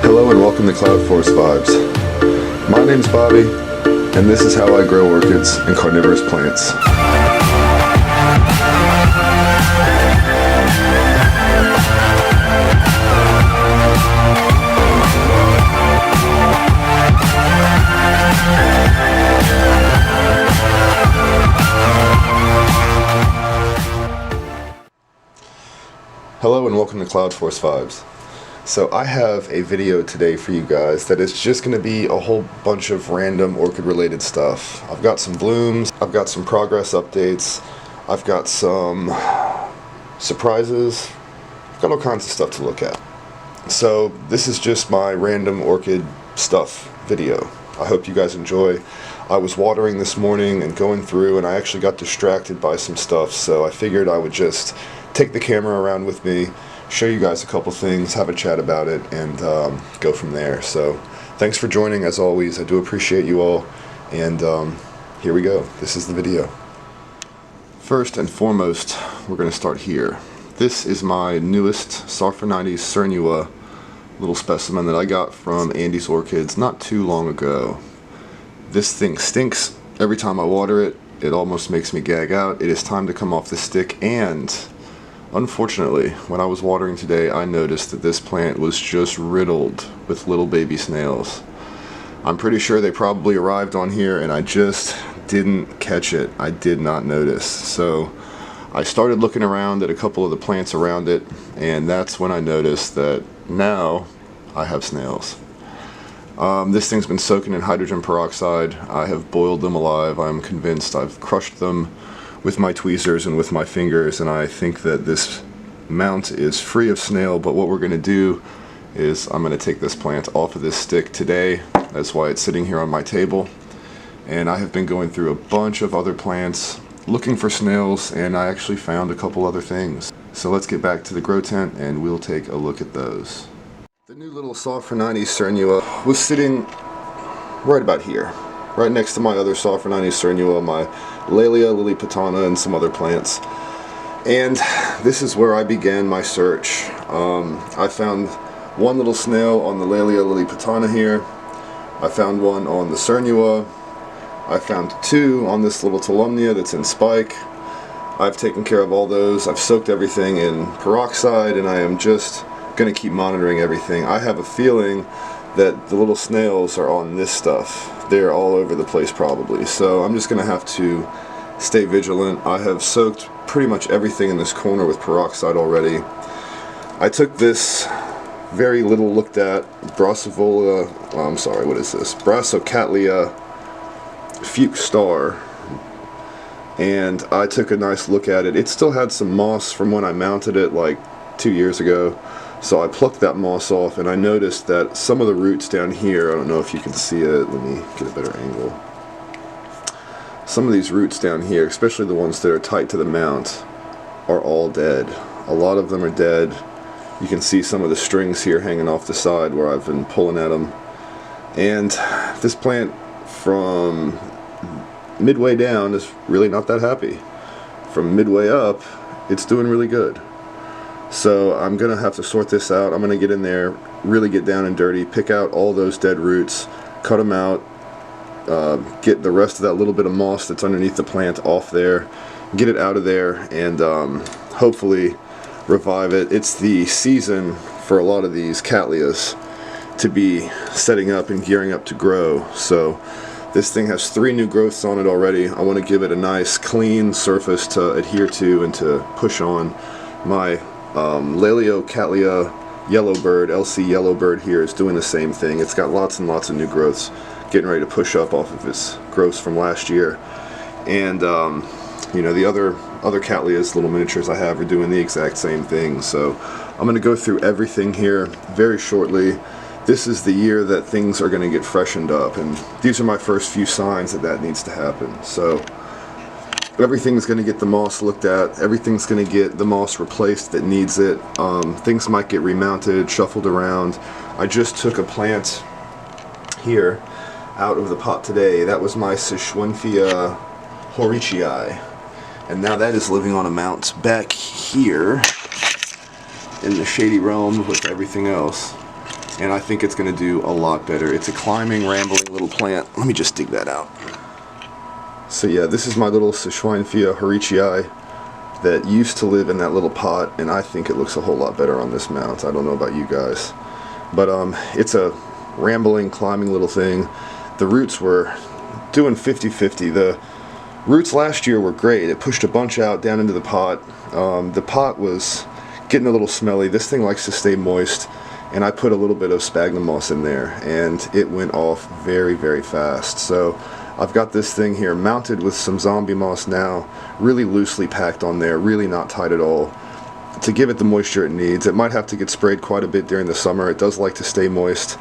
Hello and welcome to Cloud Forest Vibes. My name's Bobby, and this is how I grow orchids and carnivorous plants. Hello and welcome to Cloud Forest Vibes. So I have a video today for you guys that is just going to be a whole bunch of random orchid related stuff. I've got some blooms, I've got some progress updates, I've got some surprises, I've got all kinds of stuff to look at. So this is just my random orchid stuff video. I hope you guys enjoy. I was watering this morning and going through, and I actually got distracted by some stuff, so I figured I would just take the camera around with me, show you guys a couple things, have a chat about it, and go from there. So thanks for joining as always. I do appreciate you all, and here we go. This is the video. First and foremost, we're going to start here. This is my newest Sophronites cernua little specimen that I got from Andy's Orchids not too long ago. This thing stinks. Every time I water it, it almost makes me gag out. It is time to come off the stick, and unfortunately, when I was watering today, I noticed that this plant was just riddled with little baby snails. I'm pretty sure they probably arrived on here and I just didn't catch it. I did not notice. So I started looking around at a couple of the plants around it, and that's when I noticed that now I have snails. This thing's been soaking in hydrogen peroxide. I have boiled them alive. I'm convinced. I've crushed them with my tweezers and with my fingers, and I think that this mount is free of snail. But what we're going to do is I'm going to take this plant off of this stick today. That's why it's sitting here on my table. And I have been going through a bunch of other plants looking for snails, and I actually found a couple other things. So let's get back to the grow tent and we'll take a look at those. The new little Sophronites cernua was sitting right about here, right next to my other Sophronites cernua, my Laelia lilliputana, and some other plants. And this is where I began my search. I found one little snail on the Laelia lilliputana here. I found one on the cernua. I found two on this little Tolumnia that's in spike. I've taken care of all those. I've soaked everything in peroxide, and I am just going to keep monitoring everything. I have a feeling that the little snails are on this stuff. They're all over the place probably, so I'm just going to have to stay vigilant. I have soaked pretty much everything in this corner with peroxide already. I took this very little looked at Brassavola, Brassocatlia Fuchs star, and I took a nice look at it. It still had some moss from when I mounted it like 2 years ago. So I plucked that moss off, and I noticed that some of the roots down here, I don't know if you can see it, let me get a better angle. Some of these roots down here, especially the ones that are tight to the mount, are all dead. A lot of them are dead. You can see some of the strings here hanging off the side where I've been pulling at them. And this plant from midway down is really not that happy. From midway up, it's doing really good. So I'm going to have to sort this out. I'm going to get in there, really get down and dirty, pick out all those dead roots, cut them out, get the rest of that little bit of moss that's underneath the plant off there, get it out of there, and hopefully revive it. It's the season for a lot of these Cattleyas to be setting up and gearing up to grow. So this thing has 3 new growths on it already. I want to give it a nice clean surface to adhere to and to push on. My Laeliocatlia yellowbird, LC yellowbird here, is doing the same thing. It's got lots and lots of new growths, getting ready to push up off of its growths from last year. And you know, the other Cattleyas, little miniatures I have, are doing the exact same thing. So I'm going to go through everything here very shortly. This is the year that things are going to get freshened up, and these are my first few signs that that needs to happen. So everything's going to get the moss looked at, everything's going to get the moss replaced that needs it. Things might get remounted, shuffled around. I just took a plant here out of the pot today. That was my Sischwenfia Horicii, and now that is living on a mount back here in the shady realm with everything else. and I think it's going to do a lot better. It's a climbing, rambling little plant. Let me just dig that out. So yeah, this is my little Sichuanfia Horichii that used to live in that little pot, and I think it looks a whole lot better on this mount. I don't know about you guys, but it's a rambling, climbing little thing. The roots were doing 50-50. The roots last year were great. It pushed a bunch out down into the pot. The pot was getting a little smelly. This thing likes to stay moist, and I put a little bit of sphagnum moss in there, and it went off very, very fast. So I've got this thing here mounted with some zombie moss now, really loosely packed on there, really not tight at all, to give it the moisture it needs. It might have to get sprayed quite a bit during the summer. It does like to stay moist,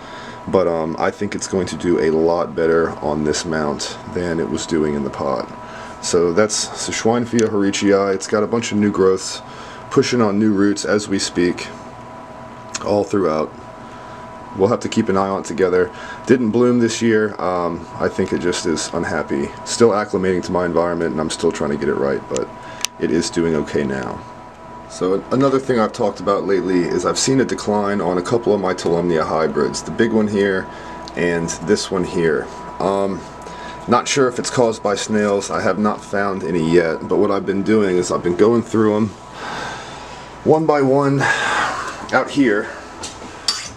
but I think it's going to do a lot better on this mount than it was doing in the pot. So that's Sichuanfia Horichii. It's got a bunch of new growths, pushing on new roots as we speak, all throughout. We'll have to keep an eye on it together. Didn't bloom this year. I think it just is unhappy. Still acclimating to my environment, and I'm still trying to get it right, but it is doing okay now. So another thing I've talked about lately is I've seen a decline on a couple of my Tolumnia hybrids. The big one here and this one here. Not sure if it's caused by snails. I have not found any yet, but what I've been doing is I've been going through them one by one out here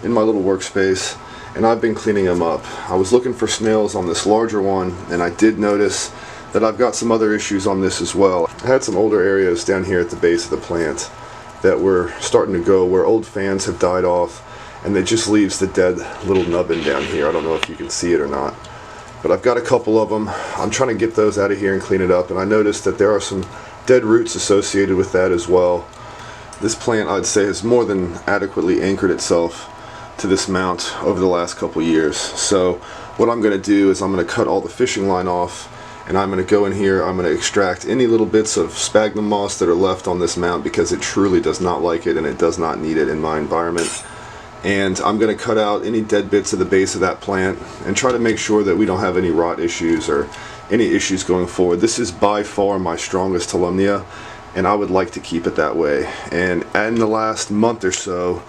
in my little workspace, and I've been cleaning them up. I was looking for snails on this larger one, and I did notice that I've got some other issues on this as well. I had some older areas down here at the base of the plant that were starting to go, where old fans have died off, and it just leaves the dead little nubbin down here. I don't know if you can see it or not, but I've got a couple of them. I'm trying to get those out of here and clean it up, and I noticed that there are some dead roots associated with that as well. This plant, I'd say, has more than adequately anchored itself to this mount over the last couple years. So what I'm going to do is I'm going to cut all the fishing line off, and I'm going to go in here, I'm going to extract any little bits of sphagnum moss that are left on this mount, because it truly does not like it and it does not need it in my environment. And I'm going to cut out any dead bits at the base of that plant and try to make sure that we don't have any rot issues or any issues going forward. This is by far my strongest Tolumnia, and I would like to keep it that way. And in the last month or so,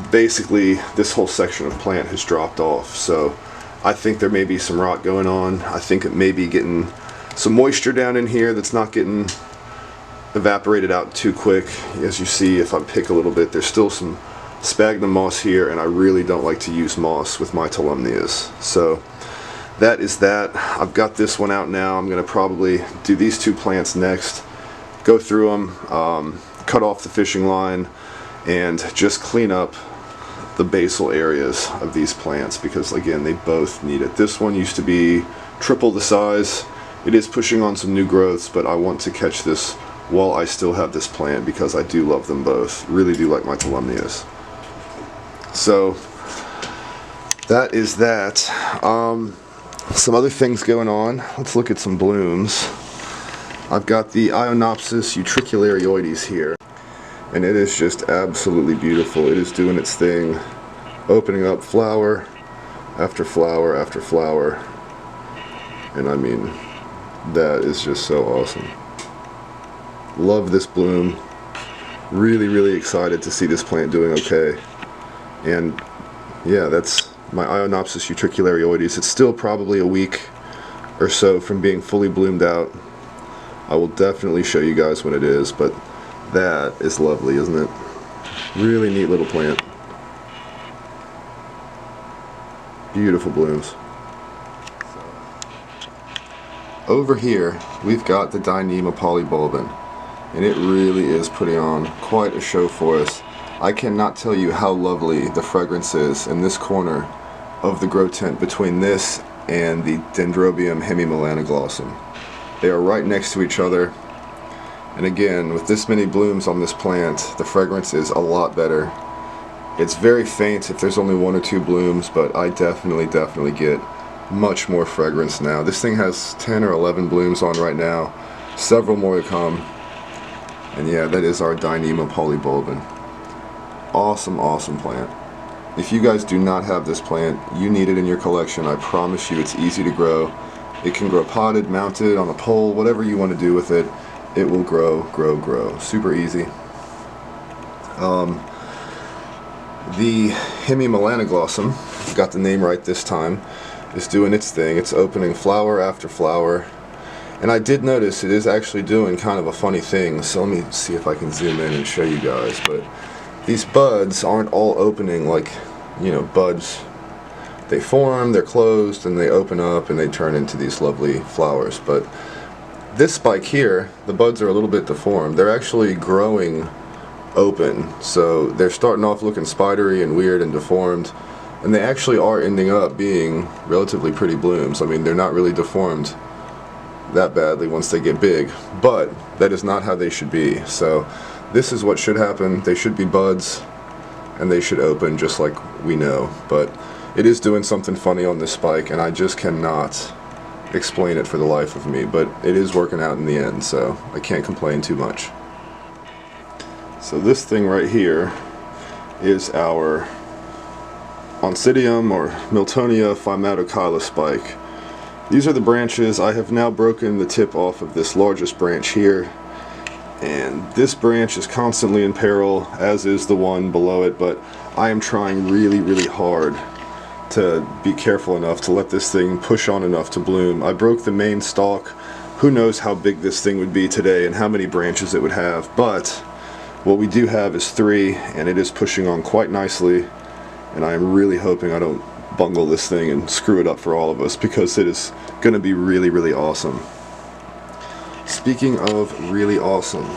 basically this whole section of plant has dropped off. So I think there may be some rot going on. I think it may be getting some moisture down in here that's not getting evaporated out too quick. As you see, if I pick a little bit, there's still some sphagnum moss here, and I really don't like to use moss with my Tolumnias. So that is that. I've got this one out now. I'm going to probably do these two plants next, go through them, cut off the fishing line, and just clean up the basal areas of these plants, because again, they both need it. This one used to be triple the size. It is pushing on some new growths, but I want to catch this while I still have this plant, because I do love them both. Really do like my Tolumnias. So that is that. Some other things going on. Let's look at some blooms. I've got the Ionopsis utricularioides here, and it is just absolutely beautiful. It is doing its thing, opening up flower after flower after flower, and I mean, that is just so awesome. Love this bloom. Really, really excited to see this plant doing okay. And yeah, that's my Ionopsis utricularioides. It's still probably a week or so from being fully bloomed out. I will definitely show you guys when it is, but that is lovely, isn't it? Really neat little plant. Beautiful blooms. Over here, we've got the Dyneema polybulbin, and it really is putting on quite a show for us. I cannot tell you how lovely the fragrance is in this corner of the grow tent between this and the Dendrobium hemimelanoglossum. They are right next to each other, and again, with this many blooms on this plant, the fragrance is a lot better. It's very faint if there's only one or two blooms, but I definitely get much more fragrance now. This thing has 10 or 11 blooms on right now, several more to come, and yeah, that is our Dyneema polybulbin. Awesome, awesome plant. If you guys do not have this plant, you need it in your collection. I promise you, it's easy to grow. It can grow potted, mounted, on a pole, whatever you want to do with it. It will grow. Super easy. The Hemimelanoglossum, got the name right this time, is doing its thing. It's opening flower after flower. And I did notice it is actually doing kind of a funny thing, so let me see if I can zoom in and show you guys. But these buds aren't all opening like, you know, buds. They form, they're closed, and they open up and they turn into these lovely flowers. But this spike here, the buds are a little bit deformed. They're actually growing open, so they're starting off looking spidery and weird and deformed, and they actually are ending up being relatively pretty blooms. I mean, they're not really deformed that badly once they get big, but that is not how they should be. So this is what should happen. They should be buds and they should open just like we know, but it is doing something funny on this spike, and I just cannot explain it for the life of me, but it is working out in the end, so I can't complain too much. So this thing right here is our Oncidium or Miltonia Phymatochila spike. These are the branches. I have now broken the tip off of this largest branch here, and this branch is constantly in peril, as is the one below it, but I am trying really hard to be careful enough to let this thing push on enough to bloom. I broke the main stalk. Who knows how big this thing would be today and how many branches it would have, but what we do have is 3, and it is pushing on quite nicely, and I am really hoping I don't bungle this thing and screw it up for all of us, because it is going to be really awesome. Speaking of really awesome,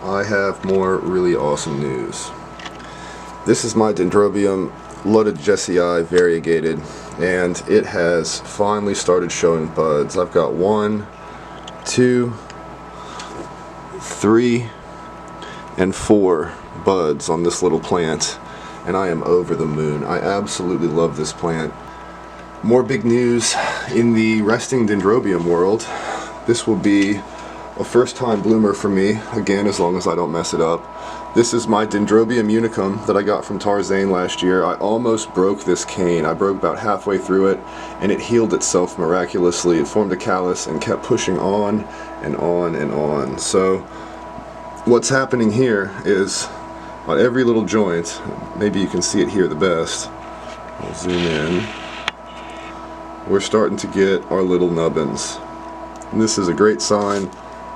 I have more really awesome news. This is my Dendrobium Lodogessii variegated, and it has finally started showing buds. I've got 1, 2, 3, and 4 buds on this little plant, and I am over the moon. I absolutely love this plant. More big news in the resting Dendrobium world. This will be a first time bloomer for me, again, as long as I don't mess it up. This is my Dendrobium unicum that I got from Tarzan last year. I almost broke this cane. I broke about halfway through it, and it healed itself miraculously. It formed a callus and kept pushing on and on and on. So what's happening here is on every little joint, maybe you can see it here the best. I'll zoom in. We're starting to get our little nubbins. And this is a great sign.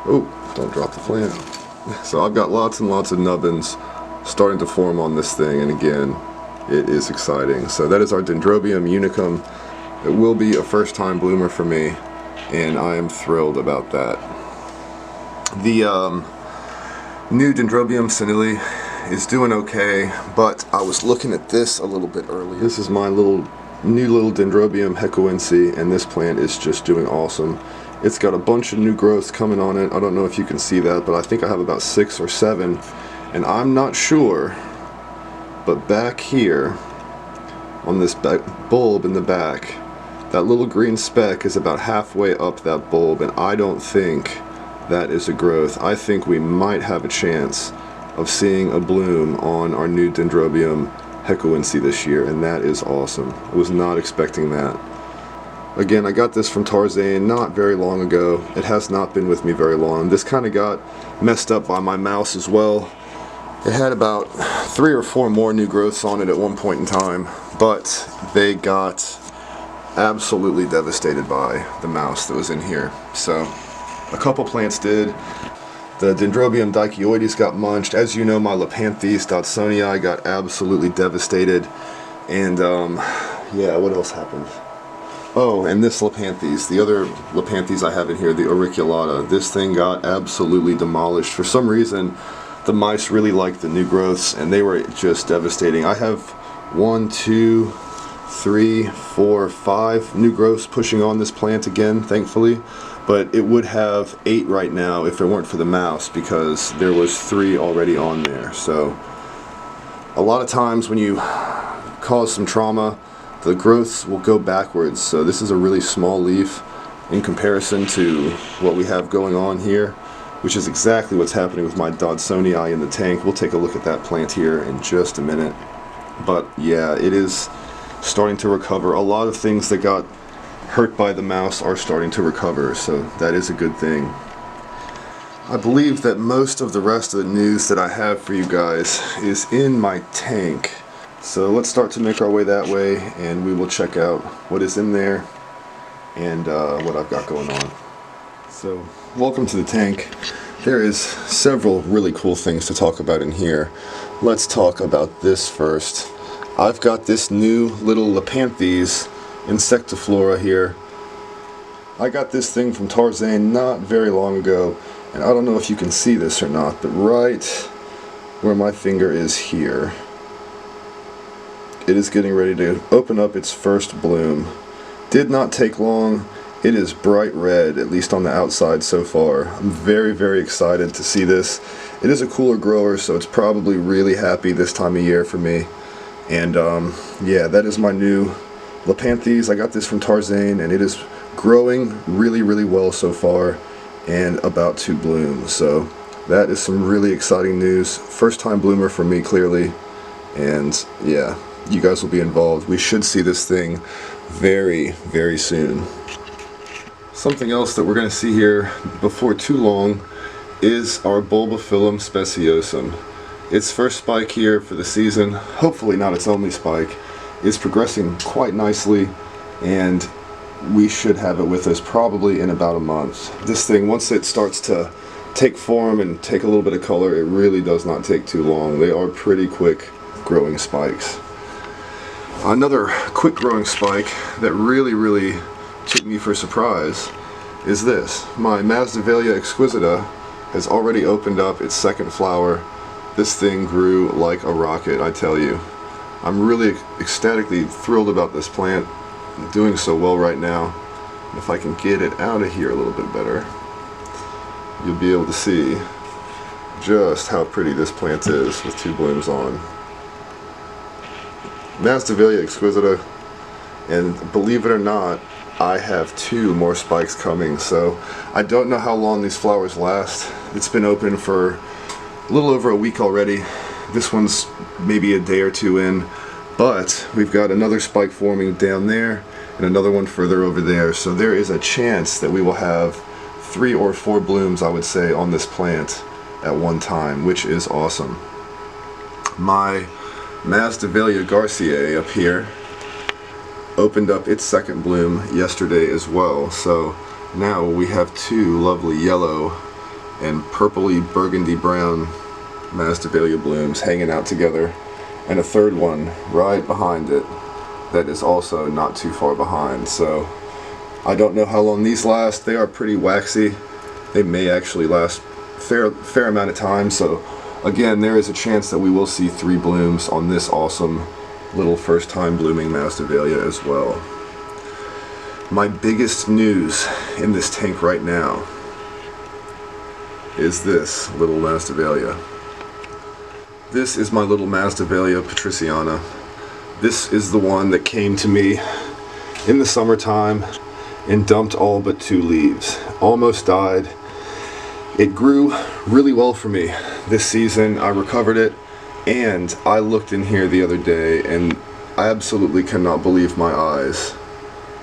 Oh, don't drop the plant. So I've got lots and lots of nubbins starting to form on this thing, and again, it is exciting. So that is our Dendrobium unicum. It will be a first time bloomer for me, and I am thrilled about that. The new Dendrobium senile is doing okay, but I was looking at this a little bit earlier. This is my new little Dendrobium hecoense, and this plant is just doing awesome. It's got a bunch of new growths coming on it. I don't know if you can see that, but I think I have about 6 or 7, and I'm not sure, but back here on this bulb in the back, that little green speck is about halfway up that bulb, and I don't think that is a growth. I think we might have a chance of seeing a bloom on our new Dendrobium hecoense this year, and that is awesome. I was not expecting that. Again, I got this from Tarzan not very long ago. It has not been with me very long. This kind of got messed up by my mouse as well. It had about 3 or 4 more new growths on it at one point in time, but they got absolutely devastated by the mouse that was in here. So a couple plants did. The Dendrobium dichioides got munched. As you know, my Lepanthes dodsonii got absolutely devastated. And yeah, what else happened? Oh, and this Lepanthes, the other Lepanthes I have in here, the auriculata, this thing got absolutely demolished. For some reason, the mice really liked the new growths, and they were just devastating. I have 1, 2, 3, 4, 5 new growths pushing on this plant again, thankfully. But it would have 8 right now if it weren't for the mouse, because there was 3 already on there. So a lot of times when you cause some trauma, the growths will go backwards. So this is a really small leaf in comparison to what we have going on here, which is exactly what's happening with my Dodsonii in the tank. We'll take a look at that plant here in just a minute. But yeah, it is starting to recover. A lot of things that got hurt by the mouse are starting to recover, so that is a good thing. I believe that most of the rest of the news that I have for you guys is in my tank. So let's start to make our way that way, and we will check out what is in there and what I've got going on. So welcome to the tank. There is several really cool things to talk about in here. Let's talk about this first. I've got this new little Lepanthes insectiflora here. I got this thing from Tarzan not very long ago, and I don't know if you can see this or not, but right where my finger is here, it is getting ready to open up its first bloom. Did not take long. It is bright red, at least on the outside so far. I'm very, very excited to see this. It is a cooler grower, so it's probably really happy this time of year for me. And yeah, that is my new Lepanthes. I got this from Tarzan, and it is growing really, really well so far and about to bloom. So that is some really exciting news. First time bloomer for me, clearly. And yeah, you guys will be involved. We should see this thing very, very soon. Something else that we're going to see here before too long is our Bulbophyllum speciosum. Its first spike here for the season, hopefully not its only spike, is progressing quite nicely, and we should have it with us probably in about a month. This thing, once it starts to take form and take a little bit of color, it really does not take too long. They are pretty quick growing spikes. Another quick growing spike that really took me for surprise is this. My Masdevallia exquisita has already opened up its second flower. This thing grew like a rocket, I tell you. I'm really ecstatically thrilled about this plant. It's doing so well right now. And if I can get it out of here a little bit better, you'll be able to see just how pretty this plant is with two blooms on. Masdevallia exquisita, and believe it or not, I have two more spikes coming, so I don't know how long these flowers last. It's been open for a little over a week already. This one's maybe a day or two in, but we've got another spike forming down there and another one further over there, so there is a chance that we will have 3 or 4 blooms, I would say, on this plant at one time, which is awesome. My Masdevallia garciae up here opened up its second bloom yesterday as well, so now we have 2 lovely yellow and purpley burgundy brown Masdevallia blooms hanging out together, and a third one right behind it that is also not too far behind. So I don't know how long these last. They are pretty waxy. They may actually last fair amount of time, so again, there is a chance that we will see 3 blooms on this awesome little first time blooming Masdevallia as well. My biggest news in this tank right now is this little Masdevallia. This is my little Masdevallia patriciana. This is the one that came to me in the summertime and dumped all but 2 leaves. Almost died. It grew really well for me this season. I recovered it, and I looked in here the other day and I absolutely cannot believe my eyes.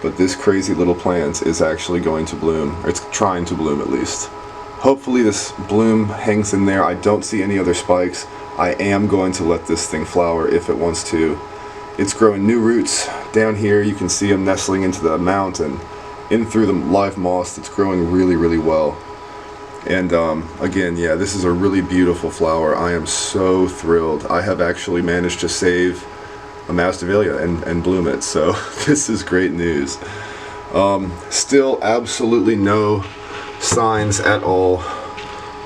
But this crazy little plant is actually going to bloom, or it's trying to bloom at least. Hopefully this bloom hangs in there. I don't see any other spikes. I am going to let this thing flower if it wants to. It's growing new roots down here. You can see them nestling into the mount and in through the live moss. It's growing really well. And again, yeah, this is a really beautiful flower. I am so thrilled. I have actually managed to save a Masdevallia and bloom it, so this is great news. Still absolutely no signs at all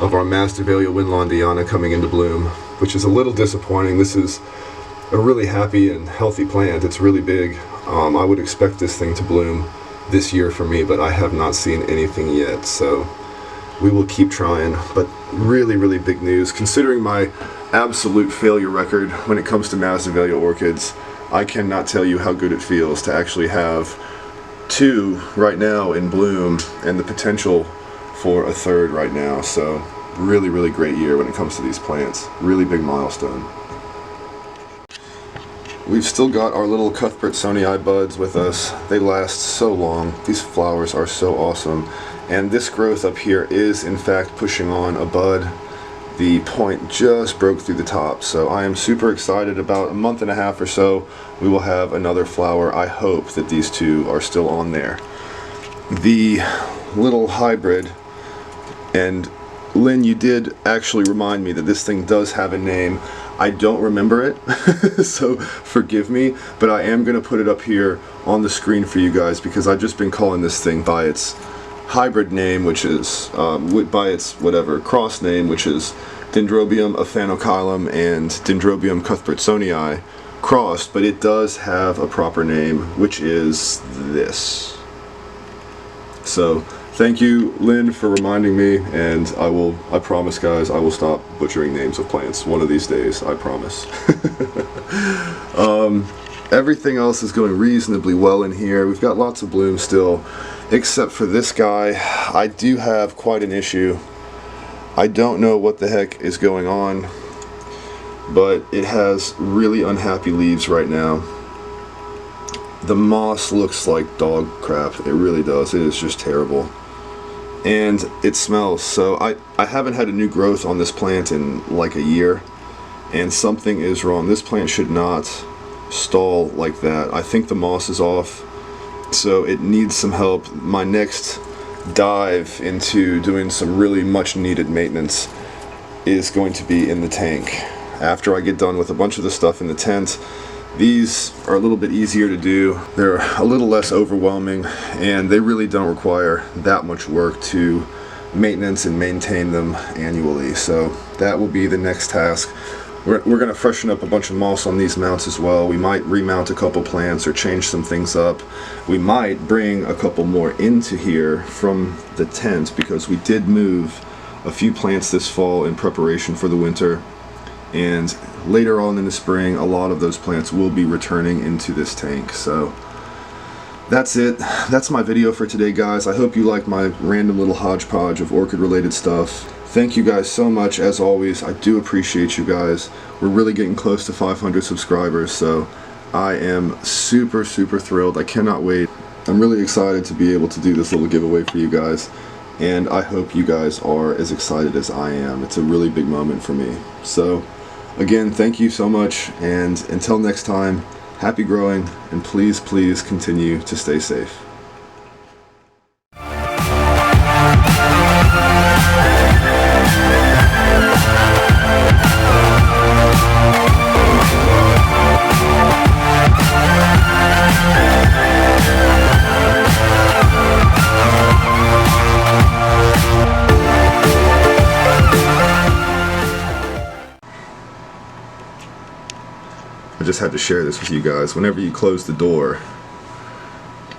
of our Masdevallia Winlandiana coming into bloom, which is a little disappointing. This is a really happy and healthy plant. It's really big. I would expect this thing to bloom this year for me, but I have not seen anything yet, so we will keep trying. But really big news, considering my absolute failure record when it comes to Masdevallia orchids. I cannot tell you how good it feels to actually have 2 right now in bloom and the potential for a 3rd right now. So really great year when it comes to these plants. Really big milestone. We've still got our little Cuthbertsonii buds with us. They last so long. These flowers are so awesome. And this growth up here is in fact pushing on a bud. the point just broke through the top. So I am super excited. About a month and a half or so, we will have another flower. I hope that these two are still on there. The little hybrid, and Lynn, you did actually remind me that this thing does have a name. I don't remember it, so forgive me, but I am going to put it up here on the screen for you guys because I've just been calling this thing by its hybrid name, which is, by its whatever, cross name, which is Dendrobium ophanocylum and Dendrobium cuthbertsonii crossed, but it does have a proper name, which is this. So thank you, Lynn, for reminding me, and I promise guys, I will stop butchering names of plants one of these days, I promise. Everything else is going reasonably well in here. We've got lots of bloom still, except for this guy. I do have quite an issue. I don't know what the heck is going on, but it has really unhappy leaves right now. The moss looks like dog crap. It really does. It is just terrible. And it smells. So I haven't had a new growth on this plant in like a year, and something is wrong. This plant should not stall like that. I think the moss is off, so it needs some help. My next dive into doing some really much needed maintenance is going to be in the tank. After I get done with a bunch of the stuff in the tent, these are a little bit easier to do. They're a little less overwhelming, and they really don't require that much work to maintenance and maintain them annually. So that will be the next task. We're going to freshen up a bunch of moss on these mounts as well. We might remount a couple plants or change some things up. We might bring a couple more into here from the tent because we did move a few plants this fall in preparation for the winter. And later on in the spring, a lot of those plants will be returning into this tank. So that's it. That's my video for today, guys. I hope you like my random little hodgepodge of orchid related stuff. Thank you guys so much. As always, I do appreciate you guys. We're really getting close to 500 subscribers, so I am super thrilled. I cannot wait. I'm really excited to be able to do this little giveaway for you guys, and I hope you guys are as excited as I am. It's a really big moment for me. So again, thank you so much, and until next time, happy growing, and please continue to stay safe. I just had to share this with you guys. Whenever you close the door,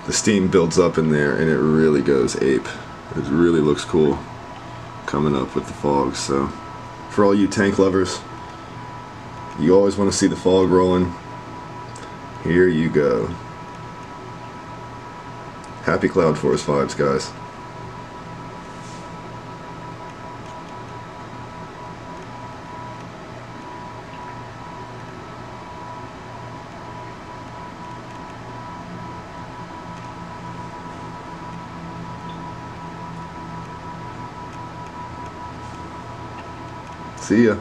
the steam builds up in there and it really goes ape. It really looks cool coming up with the fog. So for all you tank lovers, you always want to see the fog rolling. Here you go. Happy Cloud Forest vibes, guys. See ya.